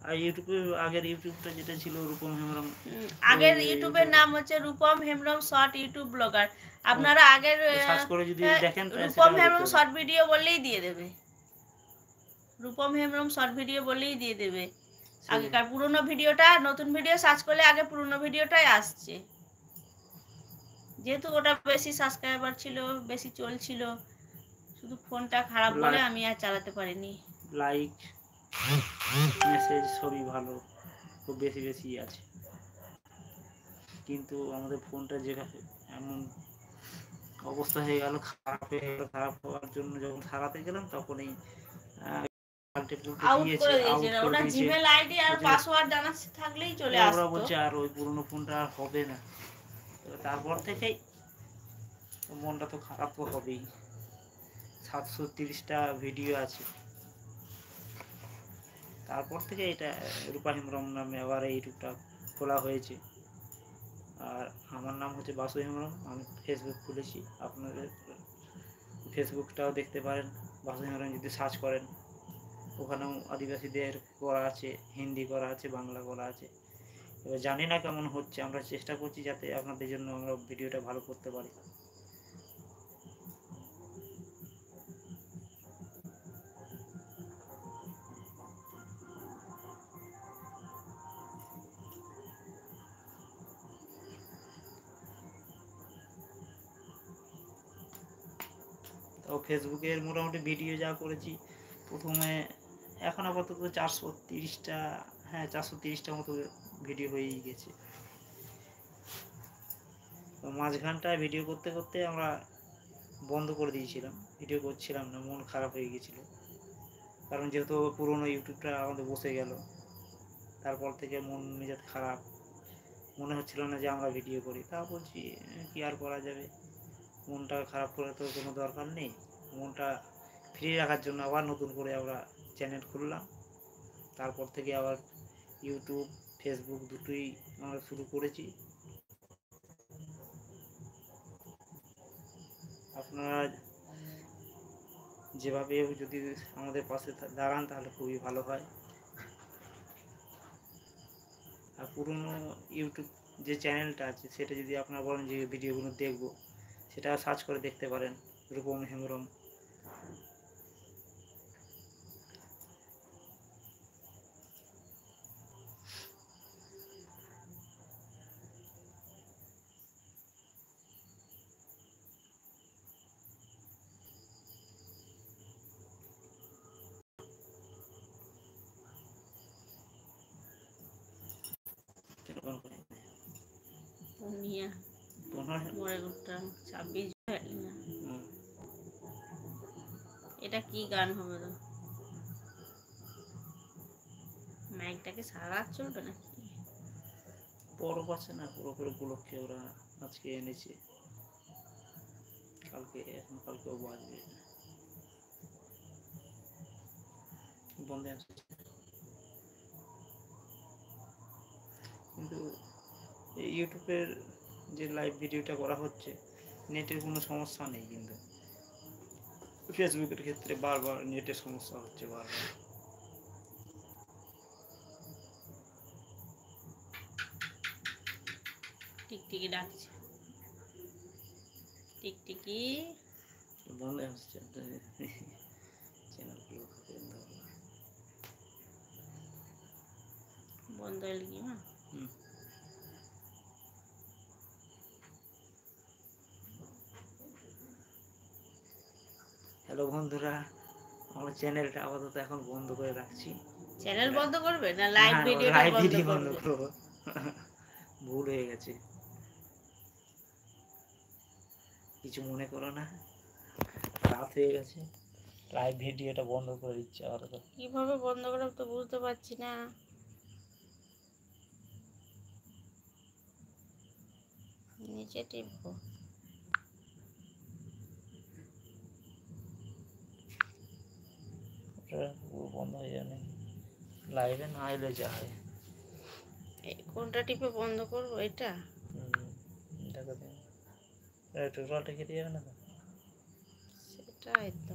আর ইউটিউবে আগের ইউটিউবটা যেটা ছিল রূপম হেমব্রম, আগের ইউটিউবের নাম হচ্ছে Rupam Hembrom short YouTube blogger. আপনারা আগের সার্চ করে যদি দেখেন রূপম হেমব্রম শর্ট ভিডিও বললেই দিয়ে দেবে, রূপম হেমব্রম শর্ট ভিডিও বললেই দিয়ে দেবে। আগেকার পুরনো ভিডিওটা, নতুন ভিডিও সার্চ করলে আগে পুরনো ভিডিওটাই আসছে, যেহেতু ওটা বেশি সাবস্ক্রাইবার ছিল, বেশি চলছিল। শুধু ফোনটা খারাপ বলে আমি আর চালাতে পারিনি। লাইক মেসেজ সবই ভালো, খুব বেশি বেশি আছে, কিন্তু আমাদের ফোনটা যেভাবে এমন অবস্থা হয়ে গেল, খারাপ হয়ে গেল, খারাপ হওয়ার জন্য যখন সারাতে গেলাম তখনই আউট করে দিয়েছে। ওটা জিমেল আইডি আর পাসওয়ার্ড জানা থাকলেই চলে আসতো। ওরা বলছে আর ওই পুরনো ফোনটা আর হবে না। তারপর থেকেই মনটা তো খারাপ তো হবেই। 730টা ভিডিও আছে। তারপর থেকে এটা রূপা হেমব্রম নামে আবার ইউটিউবটা খোলা হয়েছে। আর আমার নাম হচ্ছে বাসু হেমব্রম। আমি ফেসবুক খুলেছি, আপনাদের ফেসবুকটাও দেখতে পারেন। বাসু হেমব্রম যদি সার্চ করেন, ওখানেও আদিবাসীদের করা আছে, হিন্দি করা আছে, বাংলা করা আছে। এবার জানি না কেমন হচ্ছে, আমরা চেষ্টা করছি যাতে আপনাদের জন্য আমরা ভিডিওটা ভালো করতে পারি। তো ফেসবুকের মোটামুটি ভিডিও যা করেছি, প্রথমে এখন আপাতত 430টা, হ্যাঁ 430টা মতো ভিডিও হয়েই গেছে। তো মাঝখানটায় ভিডিও করতে করতে আমরা বন্ধ করে দিয়েছিলাম, ভিডিও করছিলাম না, মন খারাপ হয়ে গেছিলো। কারণ যেহেতু পুরোনো ইউটিউবটা আমাদের বসে গেল, তারপর থেকে মন মেজাজ খারাপ, মনে হচ্ছিল না যে আমরা ভিডিও করি। তা বলছি কি আর করা যাবে, মনটা খারাপ করে তো কোনো দরকার নেই। মনটা ফ্রি রাখার জন্য আবার নতুন করে আমরা চ্যানেল খুললাম। তারপর থেকে আবার ইউটিউব, ফেসবুক দুটোই আমরা শুরু করেছি। আপনারা যেভাবে যদি আমাদের পাশে দাঁড়ান তাহলে খুবই ভালো হয়। আর পুরনো ইউটিউব যে চ্যানেলটা আছে সেটা যদি আপনারা বলেন যে ভিডিওগুলো দেখবো, সেটা সার্চ করে দেখতে পারেন, রূপম হেমব্রম। এটা কি গান হবে? মাইকটাকে সারা চলবে না? পরব আছে না, পরবের উপলক্ষে ওরা আজকে এনেছে, কালকে এখন কালকেও বাজবে। বন্ধে আছে, কিন্তু এই ইউটিউবের যে লাইভ ভিডিওটা করা হচ্ছে, নেটের কোনো সমস্যা নেই, কিন্তু ফেসবুকের ক্ষেত্রে বারবার নেটের সমস্যা হচ্ছে বারবার। টিকটিকি ডাকছে, টিকটিকি বন্ধ হচ্ছে চ্যানেলগুলো বন্ধ হয়ে গিয়ে না। হ্যালো বন্ধুরা, আমরা চ্যানেলটা আপাতত এখন বন্ধ করে রাখছি। চ্যানেল বন্ধ করবে না লাইভ ভিডিও বন্ধ করব? ভুল হয়ে গেছে, কিছু মনে করো না, রাত হয়ে গেছে, লাইভ ভিডিওটা বন্ধ করে দিচ্ছে। আপাতত কিভাবে বন্ধ করে তো বুঝতে পারছি না। নিচে টিপবো, বন্ধ হয়ে যাবে, লাইভে না এলে যা হয়। কোনটা টিপে বন্ধ করবো? এটা টোটালটা কেটে যাবে না তো? সেটাই তো।